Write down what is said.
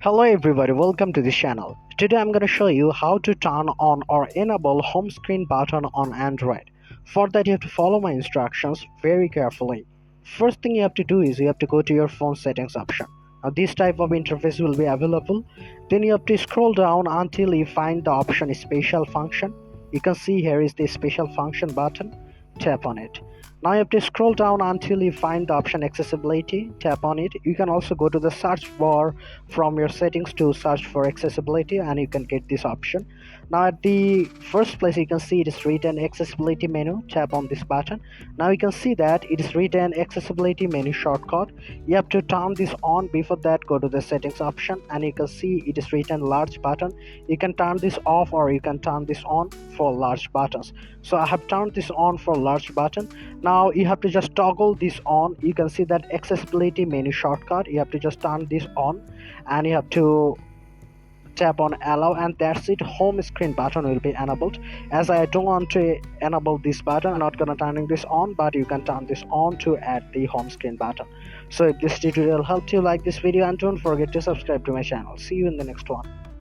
Hello everybody, welcome to the channel. Today I'm going to show you how to turn on or enable home screen button on Android. For that you have to follow my instructions very carefully. First thing you have to do is you have to go to your phone settings option. Now this type of interface will be available. Then you have to scroll down until you find the option special function. You can see here is the special function button. Tap on it. Now you have to scroll down until you find the option accessibility. Tap on it. You can also go to the search bar from your settings to search for accessibility and you can get this option. Now at the first place you can see it is written accessibility menu. Tap on this button. Now you can see that it is written accessibility menu shortcut. You have to turn this on. Before that, go to the settings option and you can see it is written large button. You can turn this off or you can turn this on for large buttons. So I have turned this on for large button. Now you have to just toggle this on. You can see that accessibility menu shortcut. You have to just turn this on and you have to tap on allow, and that's it. Home screen button will be enabled. As I don't want to enable this button, I'm not gonna turning this on, but you can turn this on to add the home screen button. So if this tutorial helped you, like this video and don't forget to subscribe to my channel. See you in the next one.